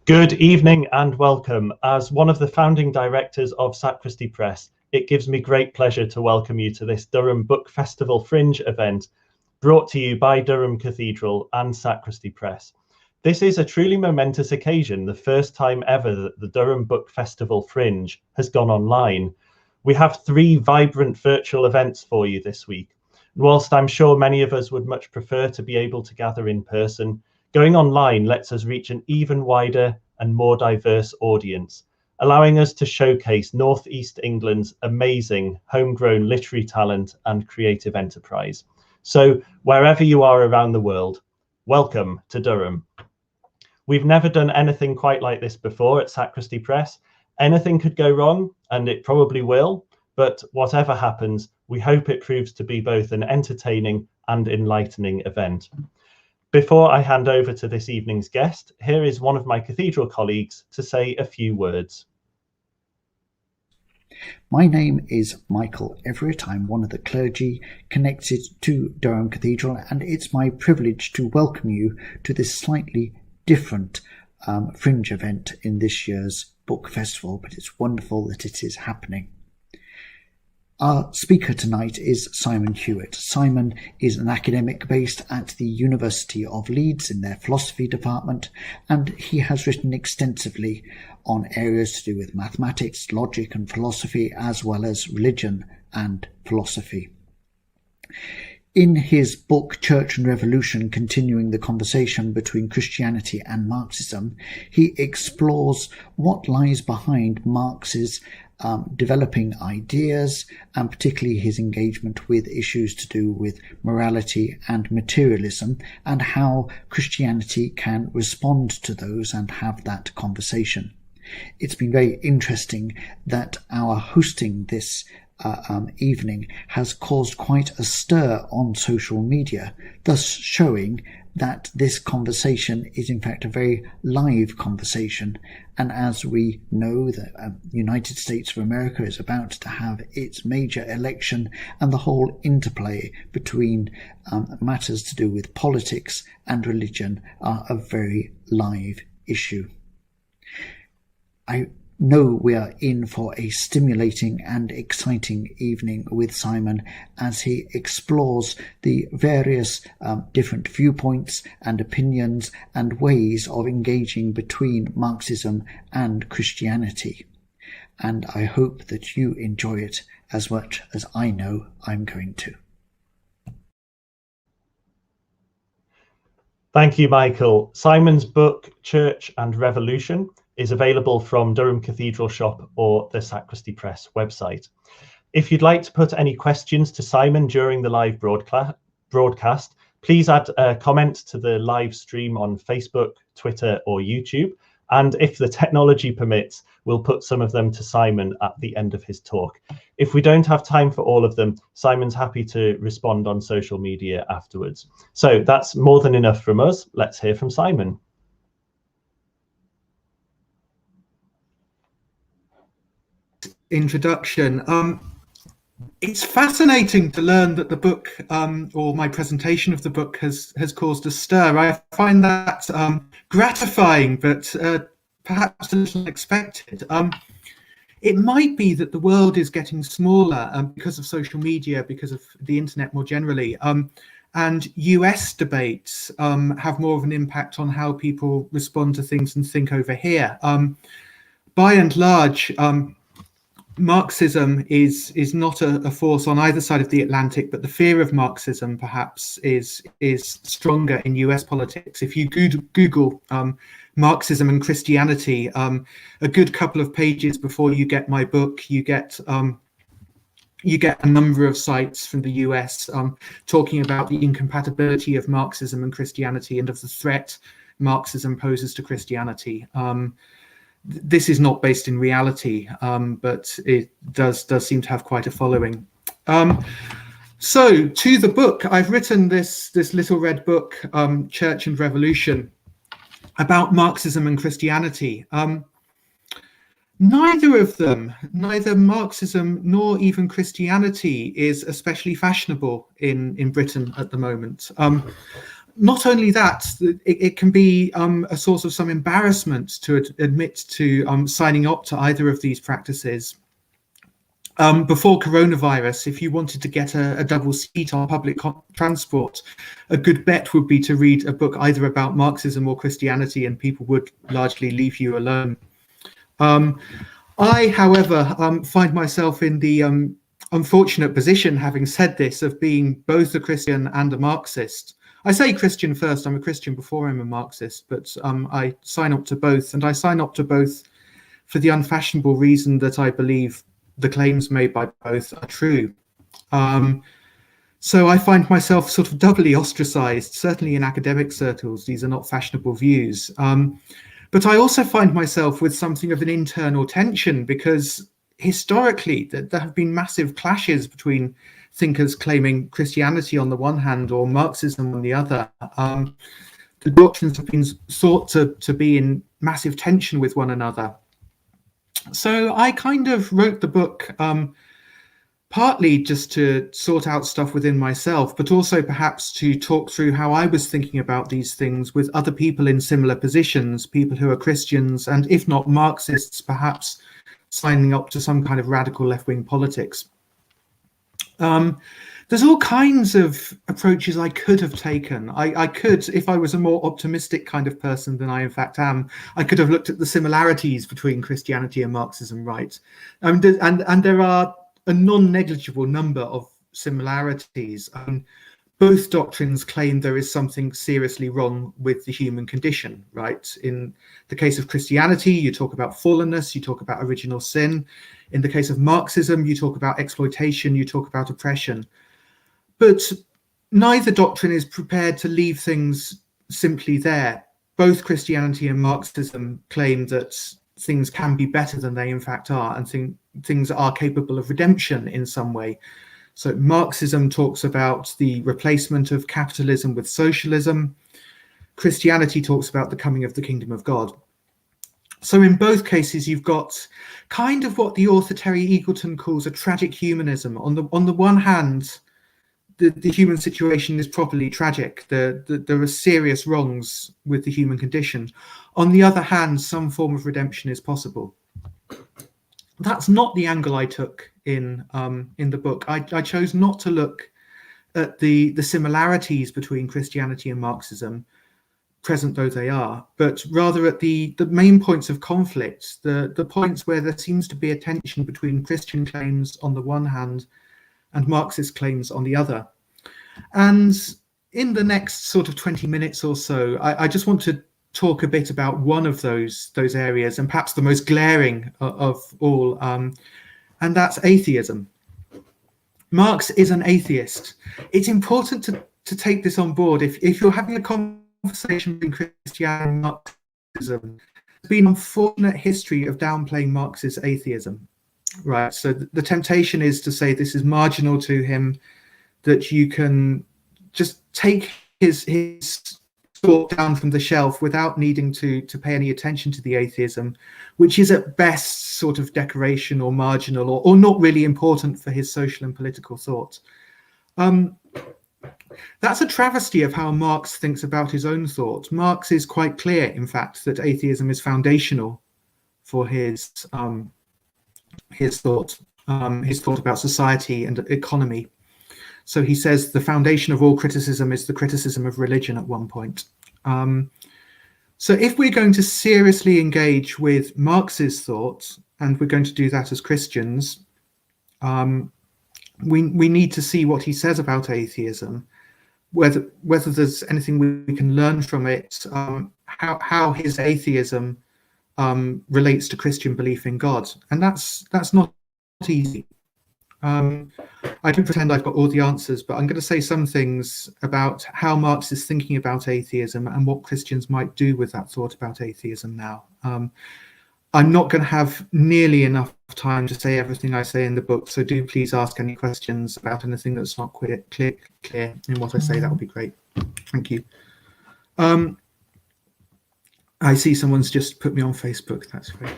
Good evening and welcome. As one of the founding directors of Sacristy Press, it gives me great pleasure to welcome you to this Durham Book Festival Fringe event brought to you by Durham Cathedral and Sacristy Press. This is a truly momentous occasion, the first time ever that the Durham Book Festival Fringe has gone online. We have 3 vibrant virtual events for you this week. Whilst I'm sure many of us would much prefer to be able to gather in person, going online lets us reach an even wider and more diverse audience, allowing us to showcase North East England's amazing homegrown literary talent and creative enterprise. So wherever you are around the world, welcome to Durham. We've never done anything quite like this before at Sacristy Press. Anything could go wrong, and it probably will, but whatever happens, we hope it proves to be both an entertaining and enlightening event. Before I hand over to this evening's guest, here is one of my Cathedral colleagues to say a few words. My name is Michael Everett. I'm one of the clergy connected to Durham Cathedral, and it's my privilege to welcome you to this slightly different fringe event in this year's book festival, but it's wonderful that it is happening. Our speaker tonight is Simon Hewitt. Simon is an academic based at the University of Leeds in their philosophy department, and he has written extensively on areas to do with mathematics, logic and philosophy, as well as religion and philosophy. In his book, Church and Revolution, Continuing the Conversation Between Christianity and Marxism, he explores what lies behind Marx's developing ideas, and particularly his engagement with issues to do with morality and materialism, and how Christianity can respond to those and have that conversation. It's been very interesting that our hosting this evening has caused quite a stir on social media, thus showing that this conversation is in fact a very live conversation. And as we know, the United States of America is about to have its major election, and the whole interplay between matters to do with politics and religion are a very live issue. I know we are in for a stimulating and exciting evening with Simon as he explores the various different viewpoints and opinions and ways of engaging between Marxism and Christianity. And I hope that you enjoy it as much as I know I'm going to. Thank you, Michael. Simon's book, Church and Revolution, is available from Durham Cathedral Shop or the Sacristy Press website. If you'd like to put any questions to Simon during the live broadcast, please add a comment to the live stream on Facebook, Twitter or YouTube. And if the technology permits, we'll put some of them to Simon at the end of his talk. If we don't have time for all of them, Simon's happy to respond on social media afterwards. So that's more than enough from us. Let's hear from Simon. Introduction. It's fascinating to learn that the book, or my presentation of the book, has caused a stir. I find that gratifying, but perhaps a little unexpected. It might be that the world is getting smaller because of social media, because of the internet more generally, and US debates have more of an impact on how people respond to things and think over here. By and large, Marxism is not a force on either side of the Atlantic, but the fear of Marxism perhaps is stronger in US politics. If you Google Marxism and Christianity, a good couple of pages before you get my book, you get a number of sites from the US talking about the incompatibility of Marxism and Christianity and of the threat Marxism poses to Christianity. This is not based in reality, but it does seem to have quite a following. So to the book, I've written this little red book, Church and Revolution, about Marxism and Christianity. Neither of them, neither Marxism nor even Christianity, is especially fashionable in Britain at the moment. not only that, it can be a source of some embarrassment to admit to signing up to either of these practices. Before coronavirus, if you wanted to get a double seat on public transport, a good bet would be to read a book either about Marxism or Christianity, and people would largely leave you alone. I, however, find myself in the unfortunate position, having said this, of being both a Christian and a Marxist. I say Christian first, I'm a Christian before I'm a Marxist, but I sign up to both, and I sign up to both for the unfashionable reason that I believe the claims made by both are true. So I find myself sort of doubly ostracized, certainly in academic circles. These are not fashionable views. But I also find myself with something of an internal tension, because historically there have been massive clashes between thinkers claiming Christianity on the one hand or Marxism on the other. The doctrines have been thought to be in massive tension with one another. So I kind of wrote the book partly just to sort out stuff within myself, but also perhaps to talk through how I was thinking about these things with other people in similar positions, people who are Christians, and if not Marxists, perhaps signing up to some kind of radical left-wing politics. There's all kinds of approaches I could have taken. I could, if I was a more optimistic kind of person than I in fact am, I could have looked at the similarities between Christianity and Marxism, right? And there are a non-negligible number of similarities. Both doctrines claim there is something seriously wrong with the human condition, right? In the case of Christianity, you talk about fallenness, you talk about original sin. In the case of Marxism, you talk about exploitation, you talk about oppression. But neither doctrine is prepared to leave things simply there. Both Christianity and Marxism claim that things can be better than they in fact are, and things are capable of redemption in some way. So Marxism talks about the replacement of capitalism with socialism. Christianity talks about the coming of the kingdom of God. So in both cases, you've got kind of what the author Terry Eagleton calls a tragic humanism. On the one hand, the human situation is properly tragic. There are serious wrongs with the human condition. On the other hand, some form of redemption is possible. That's not the angle I took in the book. I chose not to look at the similarities between Christianity and Marxism, present though they are, but rather at the main points of conflict, the points where there seems to be a tension between Christian claims on the one hand and Marxist claims on the other. And in the next sort of 20 minutes or so, I just want to talk a bit about one of those areas, and perhaps the most glaring of all, and that's atheism. Marx is an atheist. It's important to take this on board. If you're having a conversation between Christianity and Marxism, there's been an unfortunate history of downplaying Marx's atheism, right? So the temptation is to say this is marginal to him, that you can just take his thought down from the shelf without needing to pay any attention to the atheism, which is at best sort of decoration or marginal or not really important for his social and political thought. That's a travesty of how Marx thinks about his own thought. Marx is quite clear, in fact, that atheism is foundational for his thought about society and economy. So he says the foundation of all criticism is the criticism of religion at one point. So if we're going to seriously engage with Marx's thought, and we're going to do that as Christians, we need to see what he says about atheism, whether there's anything we can learn from it, how his atheism relates to Christian belief in God. And that's not easy. I don't pretend I've got all the answers, but I'm going to say some things about how Marx is thinking about atheism and what Christians might do with that thought about atheism now. I'm not going to have nearly enough time to say everything I say in the book, so do please ask any questions about anything that's not clear in what I say. That would be great. Thank you. I see someone's just put me on Facebook. That's great.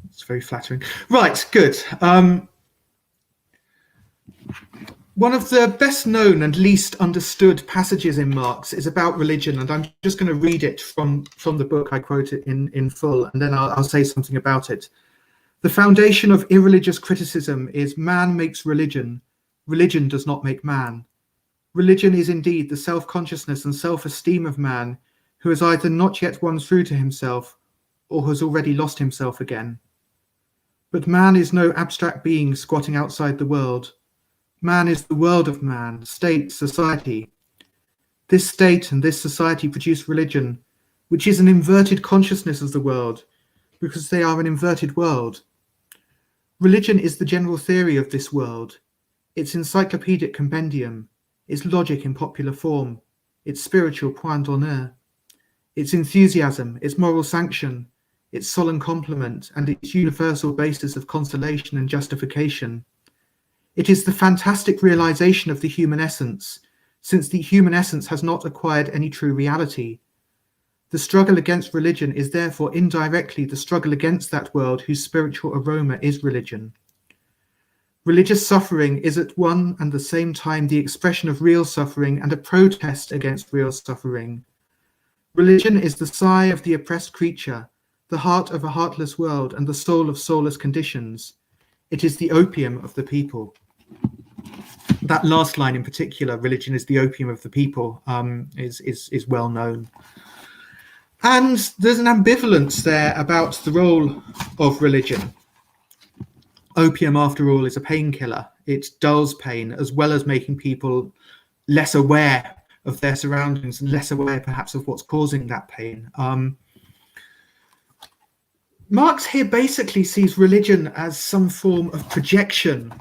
It's very flattering. Right, good. One of the best known and least understood passages in Marx is about religion, and I'm just going to read it from the book. I quote it in full, and then I'll say something about it. The foundation of irreligious criticism is man makes religion. Religion does not make man. Religion is indeed the self-consciousness and self-esteem of man who has either not yet won through to himself or has already lost himself again. But man is no abstract being squatting outside the world. Man is the world of man, state, society. This state and this society produce religion, which is an inverted consciousness of the world, because they are an inverted world. Religion is the general theory of this world, its encyclopedic compendium, its logic in popular form, its spiritual point d'honneur, its enthusiasm, its moral sanction, its solemn complement, and its universal basis of consolation and justification. It is the fantastic realization of the human essence, since the human essence has not acquired any true reality. The struggle against religion is therefore indirectly the struggle against that world whose spiritual aroma is religion. Religious suffering is at one and the same time the expression of real suffering and a protest against real suffering. Religion is the sigh of the oppressed creature, the heart of a heartless world, and the soul of soulless conditions. It is the opium of the people. That last line in particular, religion is the opium of the people, is well known. And there's an ambivalence there about the role of religion. Opium, after all, is a painkiller. It dulls pain, as well as making people less aware of their surroundings and less aware, perhaps, of what's causing that pain. Marx here basically sees religion as some form of projection.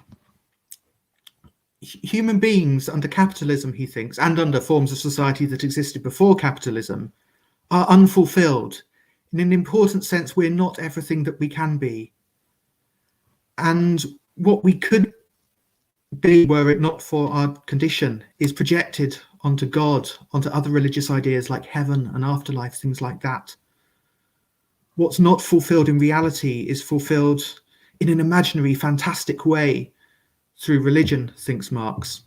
Human beings under capitalism, he thinks, and under forms of society that existed before capitalism, are unfulfilled. In an important sense, we're not everything that we can be. And what we could be, were it not for our condition, is projected onto God, onto other religious ideas like heaven and afterlife, things like that. What's not fulfilled in reality is fulfilled in an imaginary, fantastic way through religion, thinks Marx.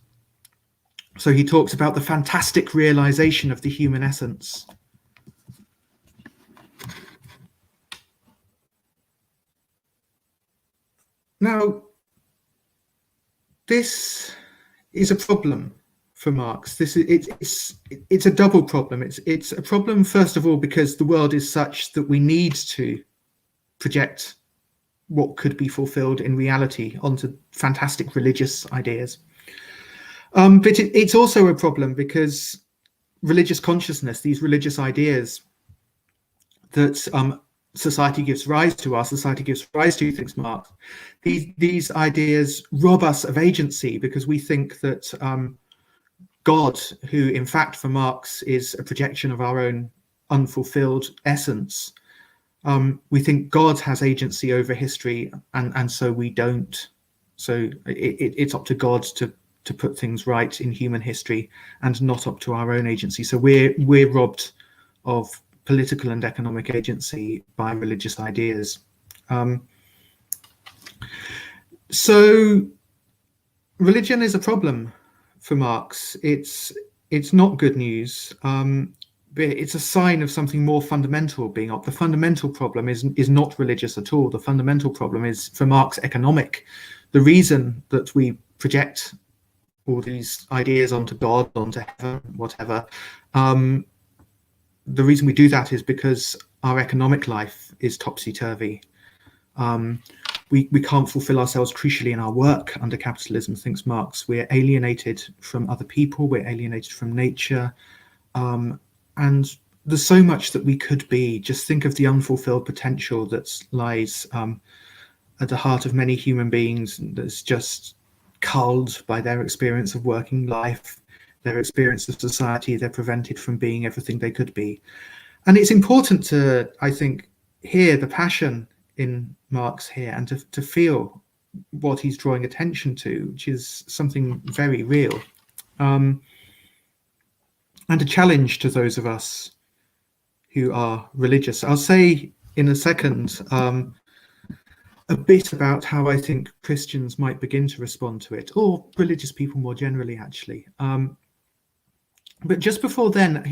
So he talks about the fantastic realization of the human essence. Now, this is a problem for Marx. It's a double problem. It's a problem, first of all, because the world is such that we need to project what could be fulfilled in reality onto fantastic religious ideas. But it's also a problem because religious consciousness, these religious ideas that society gives rise to, our society gives rise to, thinks Marx, these ideas rob us of agency because we think that God, who in fact for Marx is a projection of our own unfulfilled essence, we think God has agency over history, and so we don't. So it's up to God to put things right in human history, and not up to our own agency. So we're robbed of political and economic agency by religious ideas. So religion is a problem for Marx. It's not good news. But it's a sign of something more fundamental being up. The fundamental problem is not religious at all. The fundamental problem is, for Marx, economic. The reason that we project all these ideas onto God, onto heaven, whatever, the reason we do that is because our economic life is topsy-turvy. We can't fulfill ourselves crucially in our work under capitalism, thinks Marx. We're alienated from other people, we're alienated from nature, and there's so much that we could be. Just think of the unfulfilled potential that lies at the heart of many human beings, that's just culled by their experience of working life, their experience of society. They're prevented from being everything they could be. And it's important to, I think, hear the passion in Marx here, and to feel what he's drawing attention to, which is something very real. And a challenge to those of us who are religious. I'll say in a second a bit about how I think Christians might begin to respond to it, or religious people more generally, actually. But just before then,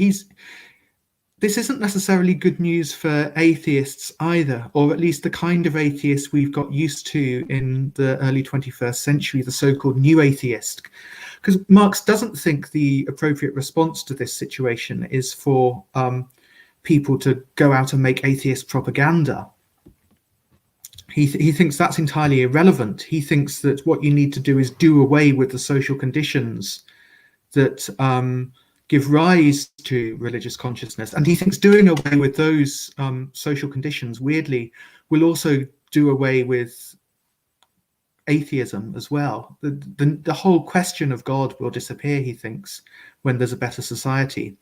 this isn't necessarily good news for atheists either, or at least the kind of atheist we've got used to in the early 21st century, the so-called new atheist. Because Marx doesn't think the appropriate response to this situation is for people to go out and make atheist propaganda. He thinks that's entirely irrelevant. He thinks that what you need to do is do away with the social conditions that give rise to religious consciousness. And he thinks doing away with those social conditions, weirdly, will also do away with atheism as well. The whole question of God will disappear, he thinks, when there's a better society.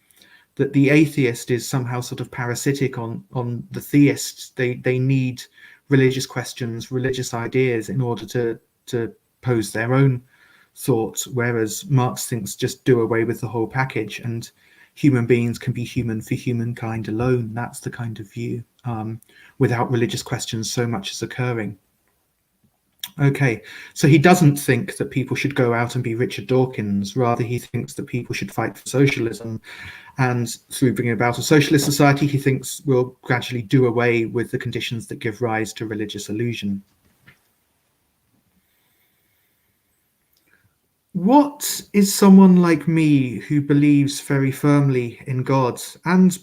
That the atheist is somehow sort of parasitic on the theist. They need religious questions, religious ideas in order to pose their own thoughts, whereas Marx thinks just do away with the whole package and human beings can be human for humankind alone. That's the kind of view, without religious questions so much as occurring. Okay, so he doesn't think that people should go out and be Richard Dawkins. Rather, he thinks that people should fight for socialism, and through bringing about a socialist society, he thinks will gradually do away with the conditions that give rise to religious illusion. What is someone like me who believes very firmly in God and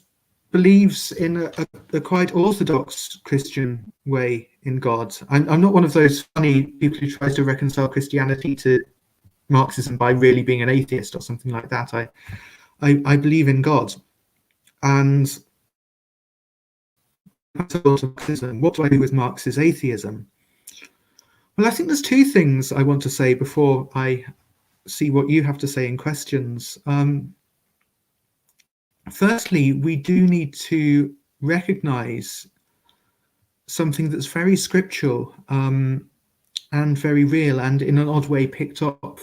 believes in a quite orthodox Christian way in God? I'm not one of those funny people who tries to reconcile Christianity to Marxism by really being an atheist or something like that. I believe in God. And what do I do with Marx's atheism? Well, I think there's two things I want to say before I see what you have to say in questions. Firstly, we do need to recognize something that's very scriptural and very real, and in an odd way picked up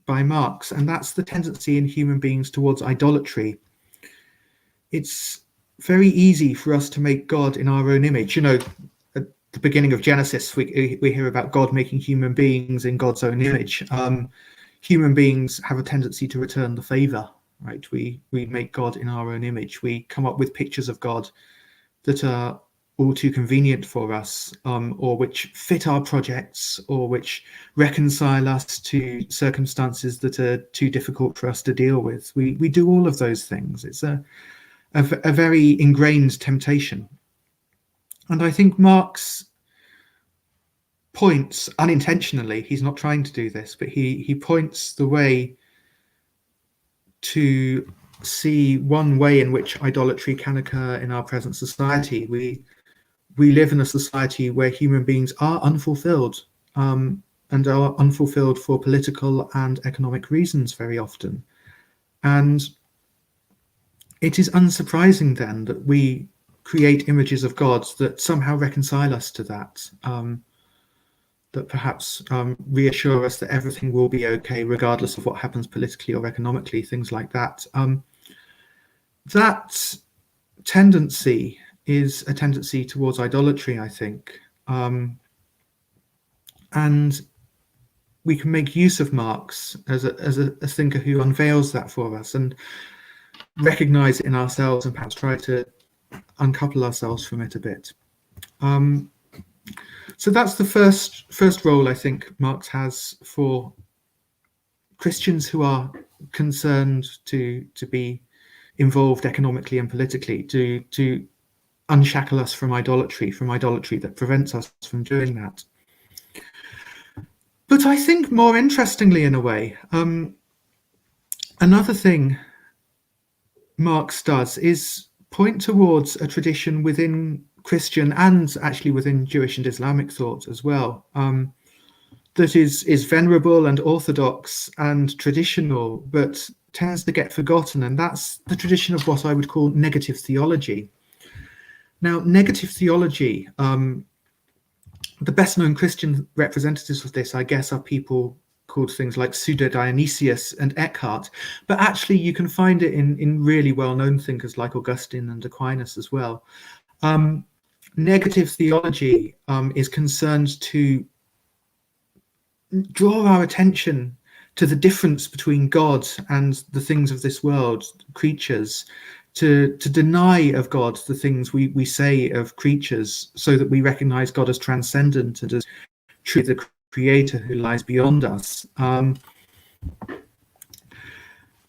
by Marx, and that's the tendency in human beings towards idolatry. It's very easy for us to make God in our own image. You know, at the beginning of Genesis, we hear about God making human beings in God's own image. Human beings have a tendency to return the favor, right? We make God in our own image. We come up with pictures of God that are all too convenient for us, or which fit our projects, or which reconcile us to circumstances that are too difficult for us to deal with. We do all of those things. It's a very ingrained temptation. And I think Marx points unintentionally, he's not trying to do this, but he points the way to see one way in which idolatry can occur in our present society. We live in a society where human beings are unfulfilled, and are unfulfilled for political and economic reasons very often. And it is unsurprising then that we create images of gods that somehow reconcile us to that, that perhaps reassure us that everything will be okay regardless of what happens politically or economically, things like that. That tendency is a tendency towards idolatry, I think. And we can make use of Marx as a thinker who unveils that for us and recognize it in ourselves and perhaps try to uncouple ourselves from it a bit. So that's the first role I think Marx has for Christians who are concerned to be involved economically and politically, to unshackle us from idolatry that prevents us from doing that. But I think more interestingly, in a way, another thing Marx does is point towards a tradition within Christian and actually within Jewish and Islamic thought as well, that is venerable and orthodox and traditional, but tends to get forgotten, and that's the tradition of what I would call negative theology. Now, negative theology, the best known Christian representatives of this, I guess, are people called things like Pseudo-Dionysius and Eckhart, but actually you can find it in really well-known thinkers like Augustine and Aquinas as well. negative theology is concerned to draw our attention to the difference between God and the things of this world, creatures, to deny of God the things we say of creatures, so that we recognize God as transcendent and as true the creator who lies beyond us.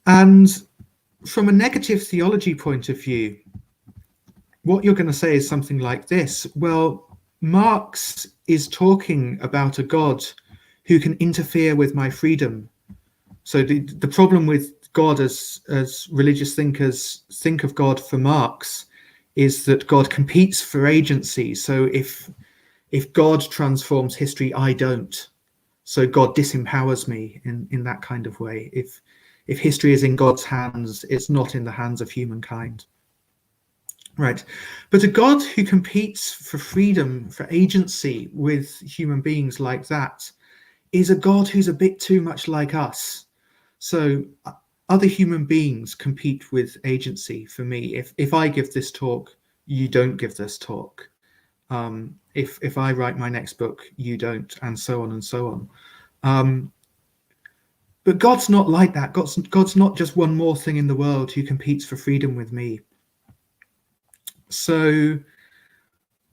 And from a negative theology point of view, what you're going to say is something like this. Well, Marx is talking about a God who can interfere with my freedom. So the problem with God as religious thinkers think of God for Marx is that God competes for agency. So if God transforms history, I don't. So God disempowers me in that kind of way. If history is in God's hands, it's not in the hands of humankind. Right. But a God who competes for freedom, for agency with human beings like that, is a God who's a bit too much like us. So other human beings compete with agency for me. If I give this talk, you don't give this talk. If I write my next book, you don't, and so on and so on. But God's not like that. God's not just one more thing in the world who competes for freedom with me. So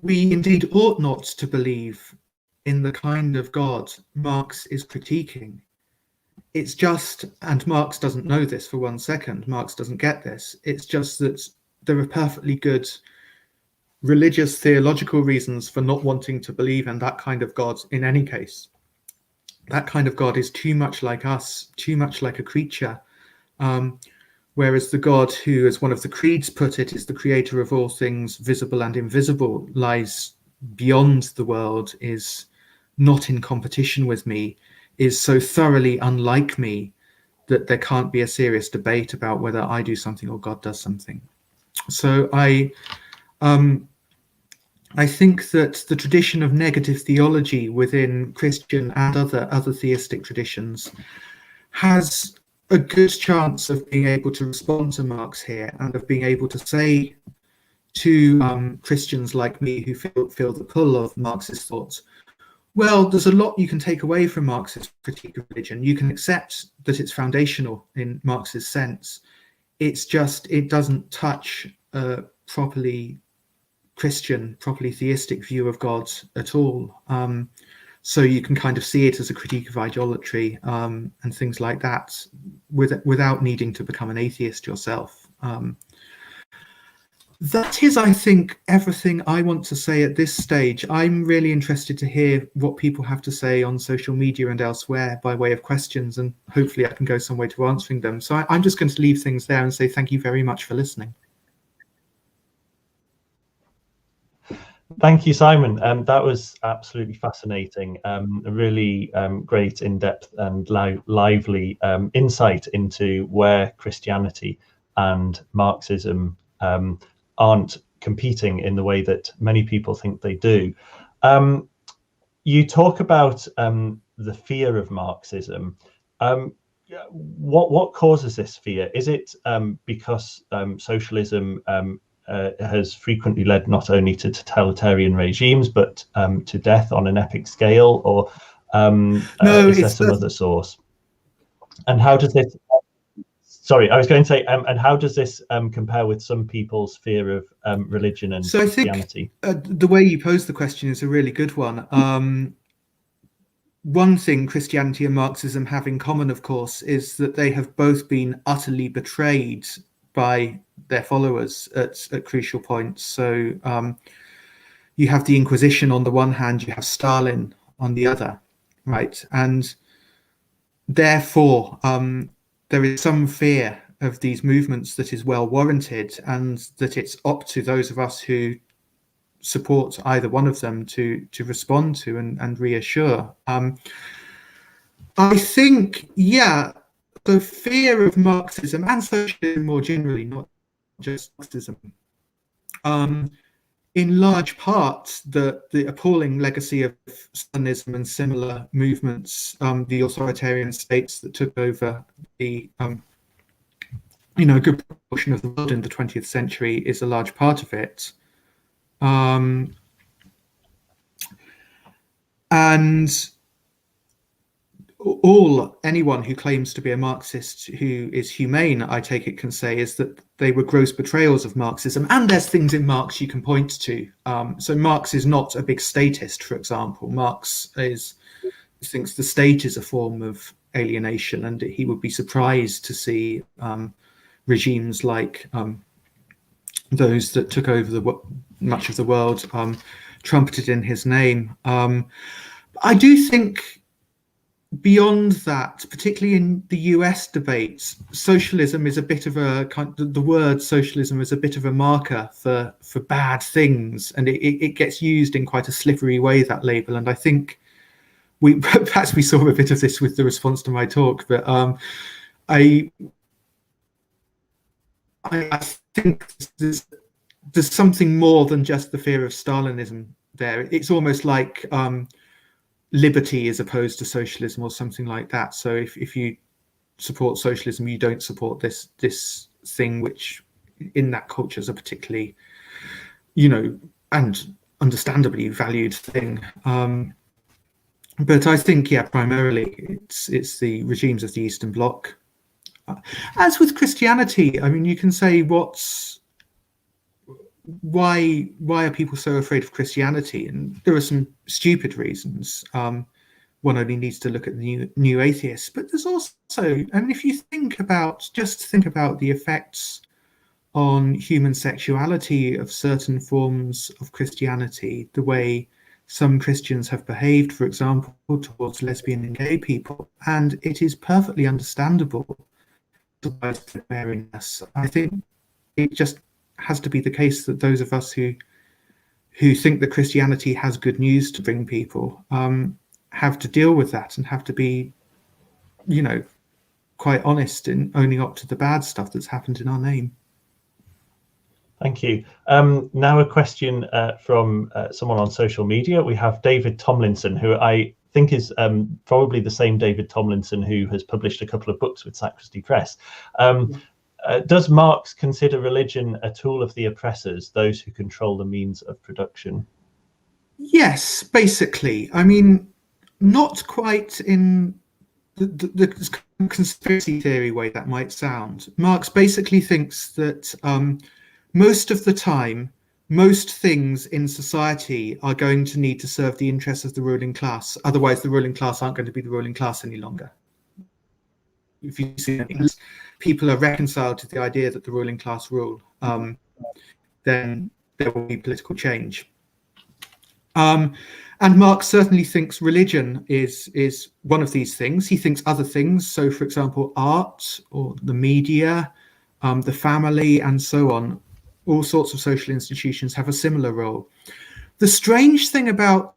we indeed ought not to believe in the kind of God Marx is critiquing. It's just, and Marx doesn't know this for 1 second, Marx doesn't get this, it's just that there are perfectly good religious theological reasons for not wanting to believe in that kind of God in any case. That kind of God is too much like us, too much like a creature. Whereas the God who, as one of the creeds put it, is the creator of all things visible and invisible, lies beyond the world, is not in competition with me, is so thoroughly unlike me that there can't be a serious debate about whether I do something or God does something. So I think that the tradition of negative theology within Christian and other theistic traditions has a good chance of being able to respond to Marx here, and of being able to say to Christians like me who feel the pull of Marxist thoughts, well, there's a lot you can take away from Marx's critique of religion. You can accept that it's foundational in Marx's sense. It's just, it doesn't touch a properly Christian, properly theistic view of God at all. So you can kind of see it as a critique of idolatry and things like that, without needing to become an atheist yourself. That is, I think, everything I want to say at this stage. I'm really interested to hear what people have to say on social media and elsewhere by way of questions, and hopefully I can go some way to answering them. So I'm just going to leave things there and say thank you very much for listening. Thank you, Simon. That was absolutely fascinating. A really great, in-depth and lively insight into where Christianity and Marxism aren't competing in the way that many people think they do. You talk about the fear of Marxism. What causes this fear? Is it because socialism has frequently led not only to totalitarian regimes, but to death on an epic scale, or No, is there some other source? And how does this, sorry, I was going to say, and how does this compare with some people's fear of religion and Christianity? I think the way you pose the question is a really good one. One thing Christianity and Marxism have in common, of course, is that they have both been utterly betrayed by their followers at crucial points. So you have the Inquisition on the one hand, you have Stalin on the other, right? And therefore, there is some fear of these movements that is well warranted, and that it's up to those of us who support either one of them to respond to and reassure. I think, yeah, the fear of Marxism and socialism more generally, not just Marxism, in large part the appalling legacy of Stalinism and similar movements, the authoritarian states that took over the a good portion of the world in the 20th century, is a large part of it. And anyone who claims to be a Marxist who is humane, I take it, can say is that they were gross betrayals of Marxism. And there's things in Marx you can point to. So Marx is not a big statist, for example. Marx thinks the state is a form of alienation, and he would be surprised to see regimes like those that took over much of the world trumpeted in his name. I do think beyond that, particularly in the US debates, socialism is a bit of a the word socialism is a bit of a marker for bad things, and it gets used in quite a slippery way, that label. And I think perhaps we saw a bit of this with the response to my talk, but I think there's something more than just the fear of Stalinism there. It's almost like liberty is opposed to socialism or something like that. So if you support socialism, you don't support this thing which in that culture is a particularly, and understandably valued thing. But I think, primarily it's the regimes of the Eastern Bloc. As with Christianity, I mean, you can say why are people so afraid of Christianity? And there are some stupid reasons. One only needs to look at the new atheists. But there's also, I mean, if you think about the effects on human sexuality of certain forms of Christianity, the way some Christians have behaved, for example, towards lesbian and gay people, and it is perfectly understandable. I think it just has to be the case that those of us who think that Christianity has good news to bring people have to deal with that and have to be, quite honest in owning up to the bad stuff that's happened in our name. Thank you. Now a question from someone on social media. We have David Tomlinson, who I think is probably the same David Tomlinson who has published a couple of books with Sacristy Press. Does Marx consider religion a tool of the oppressors, those who control the means of production? Yes, basically. I mean, not quite in the conspiracy theory way that might sound. Marx basically thinks that most of the time, most things in society are going to need to serve the interests of the ruling class. Otherwise, the ruling class aren't going to be the ruling class any longer. If you see things, people are reconciled to the idea that the ruling class rule, then there will be political change. And Marx certainly thinks religion is one of these things. He thinks other things. So, for example, art or the media, the family, and so on. All sorts of social institutions have a similar role. The strange thing about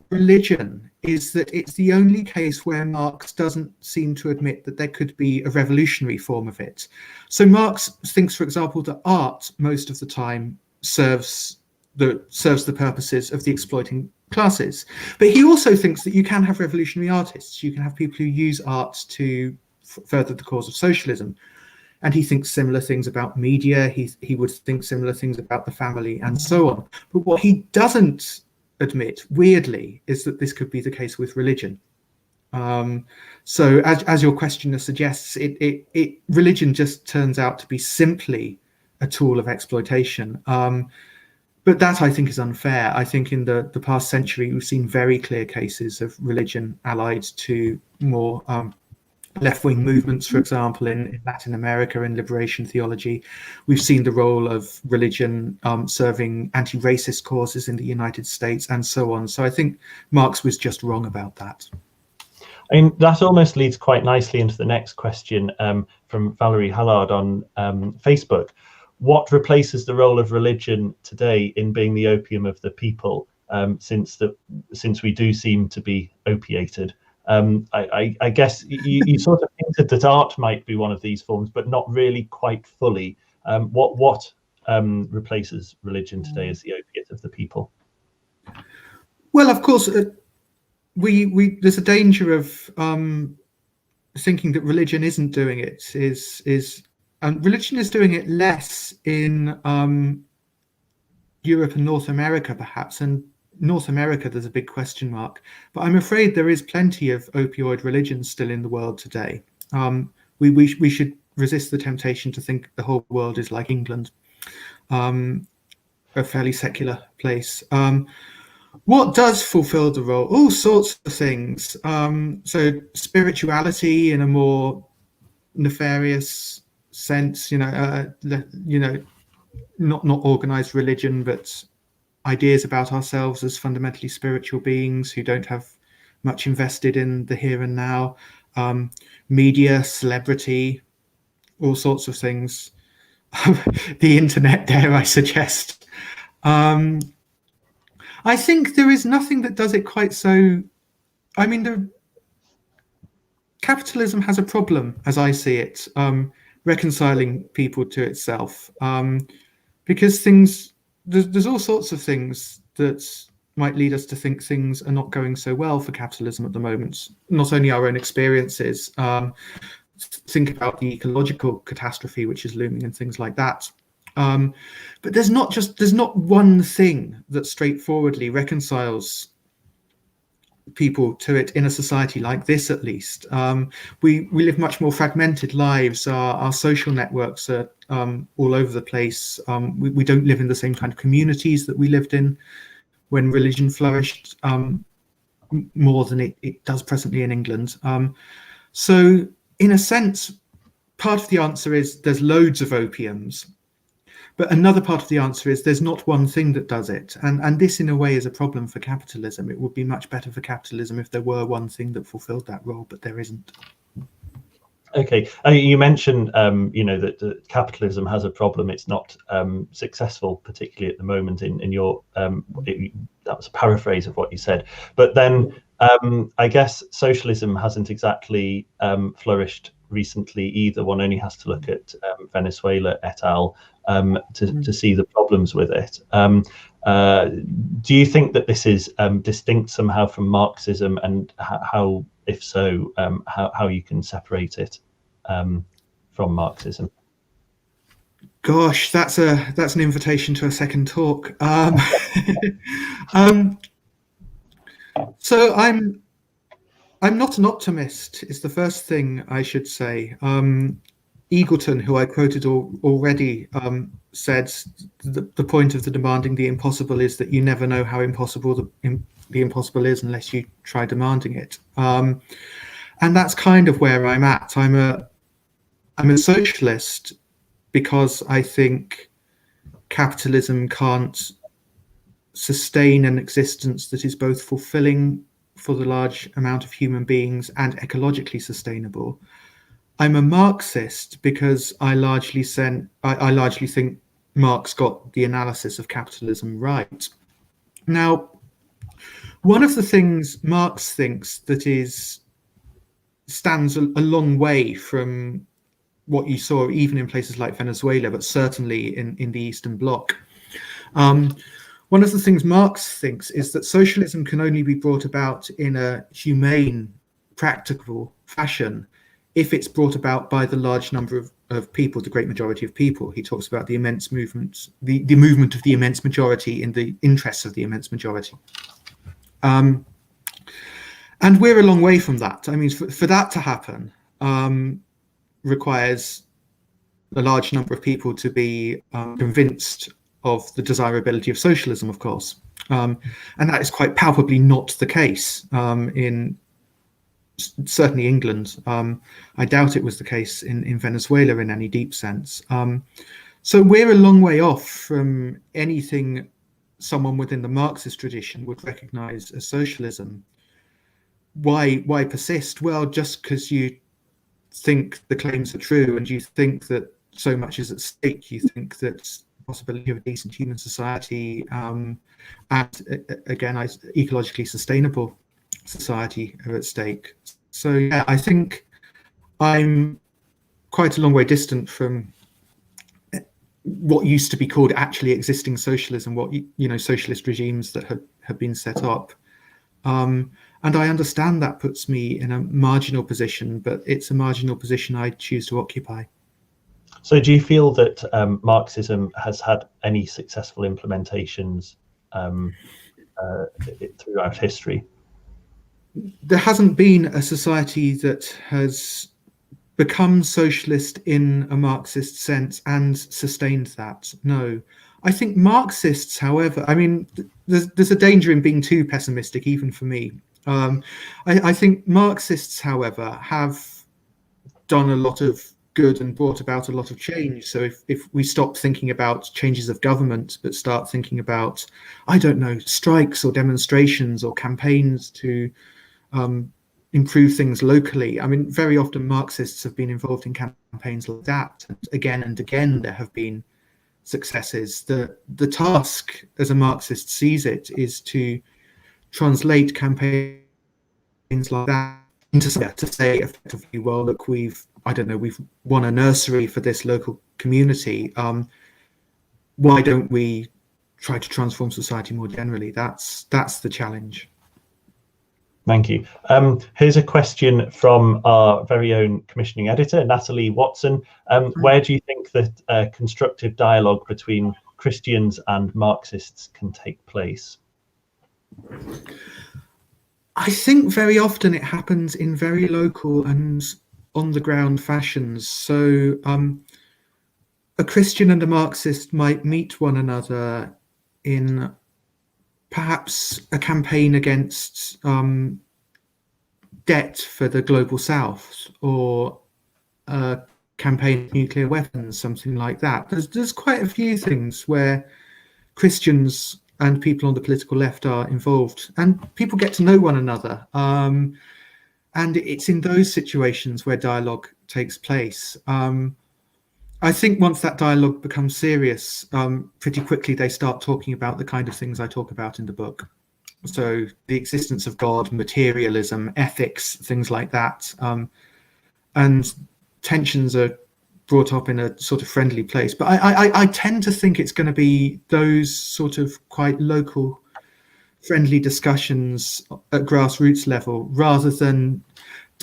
religion is that it's the only case where Marx doesn't seem to admit that there could be a revolutionary form of it. So Marx thinks, for example, that art most of the time serves the purposes of the exploiting classes. But he also thinks that you can have revolutionary artists. You can have people who use art to further the cause of socialism. And he thinks similar things about media. He would think similar things about the family and so on. But what he doesn't admit, weirdly, is that this could be the case with religion. So as your questioner suggests, religion just turns out to be simply a tool of exploitation. But that, I think, is unfair. I think in the past century, we've seen very clear cases of religion allied to more left-wing movements, for example, in Latin America in liberation theology. We've seen the role of religion serving anti-racist causes in the United States and so on. So I think Marx was just wrong about that. I mean, that almost leads quite nicely into the next question from Valerie Hallard on Facebook. What replaces the role of religion today in being the opium of the people, since we do seem to be opiated? I guess you sort of hinted that art might be one of these forms, but not really quite fully. What replaces religion today as the opiate of the people? Well, of course, there's a danger of thinking that religion isn't doing it. And religion is doing it less in Europe and North America, perhaps, and North America, there's a big question mark, but I'm afraid there is plenty of opioid religions still in the world today. We should resist the temptation to think the whole world is like England, a fairly secular place. What does fulfill the role? All sorts of things. So spirituality in a more nefarious sense, not organized religion, but ideas about ourselves as fundamentally spiritual beings who don't have much invested in the here and now. Media, celebrity, all sorts of things. The internet, dare I suggest. I think there is nothing that does it quite so. I mean, capitalism has a problem, as I see it, reconciling people to itself, because there's all sorts of things that might lead us to think things are not going so well for capitalism at the moment. Not only our own experiences, think about the ecological catastrophe which is looming and things like that. But there's not one thing that straightforwardly reconciles people to it in a society like this, at least. We live much more fragmented lives. Our social networks are all over the place. We don't live in the same kind of communities that we lived in when religion flourished, more than it does presently in England. So in a sense, part of the answer is there's loads of opiums. But another part of the answer is there's not one thing that does it. And this, in a way, is a problem for capitalism. It would be much better for capitalism if there were one thing that fulfilled that role, but there isn't. Okay. You mentioned, that capitalism has a problem. It's not successful, particularly at the moment in your, that was a paraphrase of what you said. But then I guess socialism hasn't exactly flourished recently either. One only has to look at Venezuela et al. To see the problems with it. Do you think that this is distinct somehow from Marxism, and how, if so, how you can separate it from Marxism? Gosh, that's an invitation to a second talk. So I'm not an optimist, is the first thing I should say. Eagleton, who I quoted already, said the point of the demanding the impossible is that you never know how impossible the impossible is unless you try demanding it. And that's kind of where I'm at. I'm a socialist because I think capitalism can't sustain an existence that is both fulfilling for the large amount of human beings and ecologically sustainable. I'm a Marxist because I largely think Marx got the analysis of capitalism right. Now, one of the things Marx thinks that stands a long way from what you saw even in places like Venezuela, but certainly in the Eastern Bloc. One of the things Marx thinks is that socialism can only be brought about in a humane, practical fashion if it's brought about by the large number of people, the great majority of people. He talks about the immense movement, the movement of the immense majority in the interests of the immense majority. And we're a long way from that. I mean, for that to happen requires a large number of people to be convinced of the desirability of socialism, of course. And that is quite palpably not the case in certainly England. I doubt it was the case in Venezuela in any deep sense. So we're a long way off from anything someone within the Marxist tradition would recognize as socialism. Why persist? Well, just because you think the claims are true and you think that so much is at stake, you think that the possibility of a decent human society and again, ecologically sustainable society are at stake. So yeah, I think I'm quite a long way distant from what used to be called actually existing socialism, what socialist regimes that have been set up. And I understand that puts me in a marginal position, but it's a marginal position I choose to occupy. So do you feel that Marxism has had any successful implementations throughout history? There hasn't been a society that has become socialist in a Marxist sense and sustained that. No. I think Marxists, however, I mean, there's a danger in being too pessimistic, even for me. I think Marxists, however, have done a lot of good and brought about a lot of change. So if we stop thinking about changes of government, but start thinking about, I don't know, strikes or demonstrations or campaigns to improve things locally. I mean, very often Marxists have been involved in campaigns like that. And again, there have been successes. The task, as a Marxist sees it, is to translate campaigns like that into to say effectively, well, look, we've won a nursery for this local community. Why don't we try to transform society more generally? That's the challenge. Thank you. Here's a question from our very own commissioning editor, Natalie Watson. Where do you think that constructive dialogue between Christians and Marxists can take place? I think very often it happens in very local and on-the-ground fashions. So a Christian and a Marxist might meet one another in perhaps a campaign against debt for the global south, or a campaign of nuclear weapons, something like that. There's quite a few things where Christians and people on the political left are involved, and people get to know one another. And it's in those situations where dialogue takes place. I think once that dialogue becomes serious, pretty quickly they start talking about the kind of things I talk about in the book. So the existence of God, materialism, ethics, things like that. And tensions are brought up in a sort of friendly place. But I tend to think it's going to be those sort of quite local, friendly discussions at grassroots level, rather than,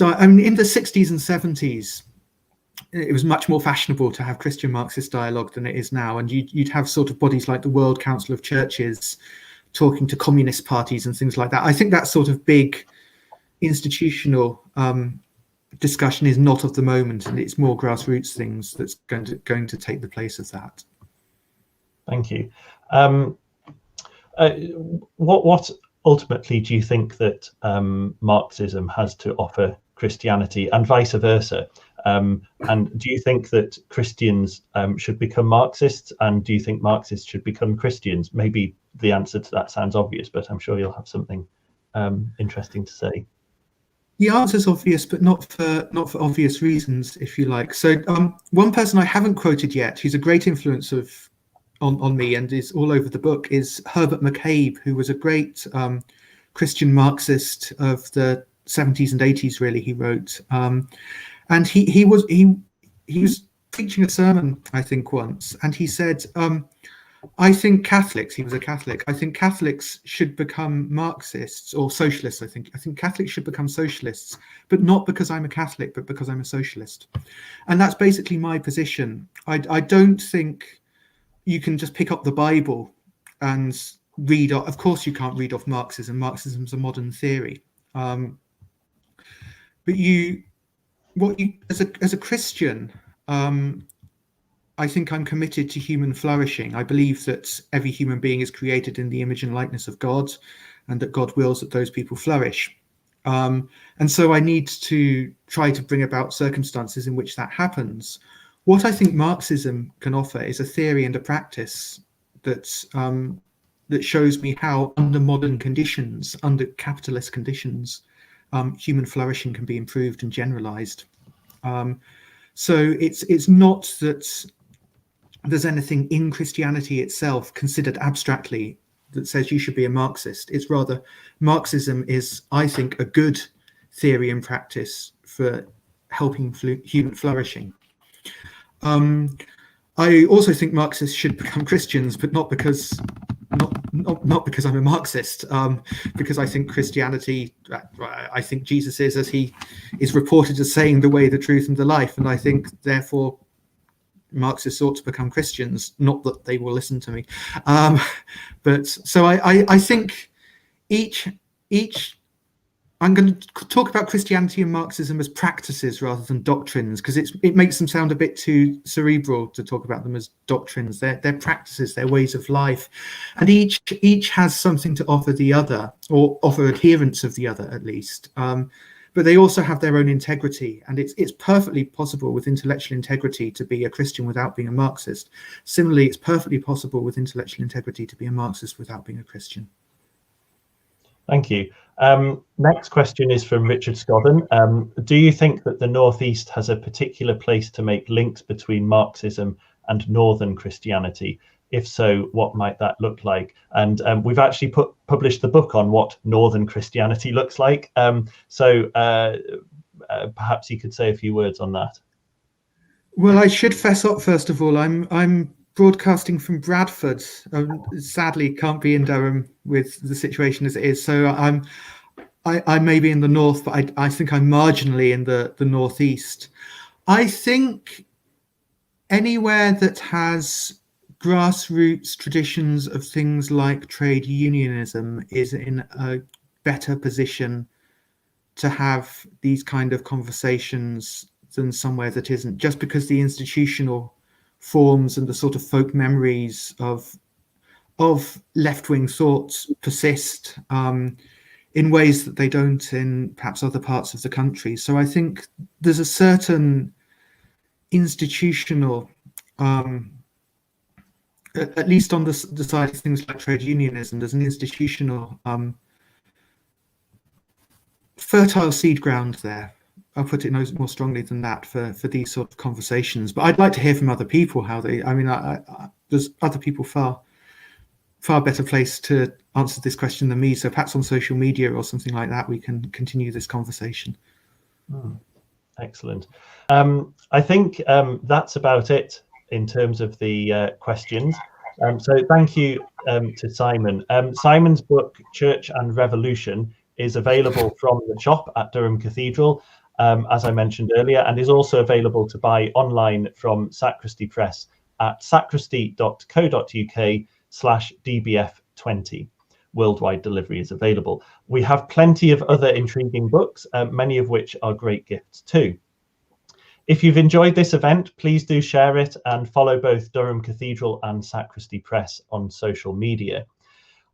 I mean, in the 60s and 70s, it was much more fashionable to have Christian Marxist dialogue than it is now. And you'd have sort of bodies like the World Council of Churches talking to communist parties and things like that. I think that sort of big institutional discussion is not of the moment, and it's more grassroots things that's going to take the place of that. Thank you. What ultimately do you think that Marxism has to offer Christianity, and vice versa? And do you think that Christians should become Marxists, and do you think Marxists should become Christians? Maybe the answer to that sounds obvious, but I'm sure you'll have something interesting to say. The answer is obvious, but not for obvious reasons, if you like. So one person I haven't quoted yet, who's a great influence on me and is all over the book, is Herbert McCabe, who was a great Christian Marxist of the 70s and 80s. Really, he wrote, and he was preaching a sermon, I think, once, and he said, I think Catholics, he was a Catholic, I think Catholics should become Marxists or socialists. I think Catholics should become socialists, but not because I'm a Catholic, but because I'm a socialist. And that's basically my position. I don't think you can just pick up the Bible and read off. Of course, you can't read off Marxism. Marxism's a modern theory. But as a Christian, I think I'm committed to human flourishing. I believe that every human being is created in the image and likeness of God, and that God wills that those people flourish. And so I need to try to bring about circumstances in which that happens. What I think Marxism can offer is a theory and a practice that shows me how, under modern conditions, under capitalist conditions, human flourishing can be improved and generalized. So it's not that there's anything in Christianity itself considered abstractly that says you should be a Marxist. It's rather, Marxism is, I think, a good theory and practice for helping human flourishing. I also think Marxists should become Christians, but not because I'm a Marxist, because I think Christianity, I think Jesus is, as he is reported as saying, the way, the truth, and the life, and I think therefore Marxists ought to become Christians. Not that they will listen to me, but so I think each I'm going to talk about Christianity and Marxism as practices rather than doctrines, because it makes them sound a bit too cerebral to talk about them as doctrines. They're practices, they're ways of life, and each has something to offer the other, or offer adherents of the other at least. But they also have their own integrity, and it's perfectly possible with intellectual integrity to be a Christian without being a Marxist. Similarly, it's perfectly possible with intellectual integrity to be a Marxist without being a Christian. Thank you. Next question is from Richard Scoddon. Do you think that the Northeast has a particular place to make links between Marxism and Northern Christianity? If so, what might that look like? And we've actually published the book on what Northern Christianity looks like. So perhaps you could say a few words on that. Well, I should fess up first of all. I'm broadcasting from Bradford. Sadly, can't be in Durham with the situation as it is. So I may be in the north, but I think I'm marginally in the northeast. I think anywhere that has grassroots traditions of things like trade unionism is in a better position to have these kind of conversations than somewhere that isn't, just because the institutional forms and the sort of folk memories of left-wing thoughts persist in ways that they don't in perhaps other parts of the country. So I think there's a certain institutional, at least on the side of things like trade unionism, there's an institutional fertile seed ground there. I'll put it no more strongly than that for these sort of conversations. But I'd like to hear from other people how they. I mean, there's other people far better placed to answer this question than me. So perhaps on social media or something like that, we can continue this conversation. Excellent. I think that's about it in terms of the questions. So thank you to Simon. Simon's book, Church and Revolution, is available from the shop at Durham Cathedral, as I mentioned earlier, and is also available to buy online from Sacristy Press at sacristy.co.uk/dbf20. Worldwide delivery is available. We have plenty of other intriguing books, many of which are great gifts too. If you've enjoyed this event, please do share it and follow both Durham Cathedral and Sacristy Press on social media.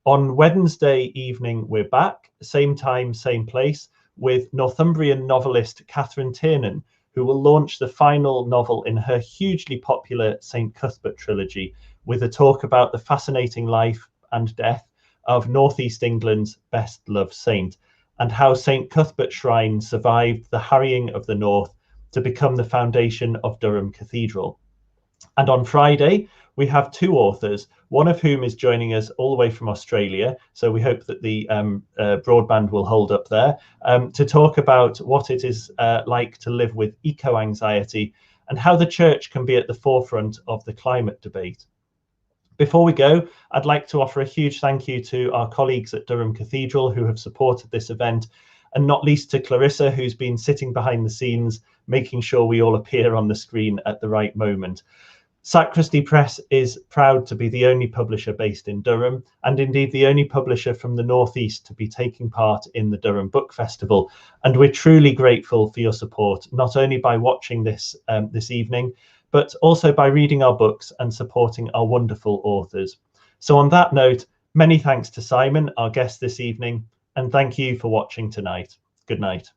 On Wednesday evening, we're back, same time, same place, with Northumbrian novelist Catherine Tiernan, who will launch the final novel in her hugely popular St. Cuthbert trilogy, with a talk about the fascinating life and death of Northeast England's best-loved saint, and how St. Cuthbert Shrine survived the harrying of the North to become the foundation of Durham Cathedral. And on Friday, we have two authors, one of whom is joining us all the way from Australia, so we hope that the broadband will hold up there, to talk about what it is like to live with eco-anxiety and how the church can be at the forefront of the climate debate. Before we go, I'd like to offer a huge thank you to our colleagues at Durham Cathedral who have supported this event, and not least to Clarissa, who's been sitting behind the scenes, making sure we all appear on the screen at the right moment. Sacristy Press is proud to be the only publisher based in Durham, and indeed the only publisher from the Northeast to be taking part in the Durham Book Festival. And we're truly grateful for your support, not only by watching this this evening, but also by reading our books and supporting our wonderful authors. So on that note, many thanks to Simon, our guest this evening, and thank you for watching tonight. Good night.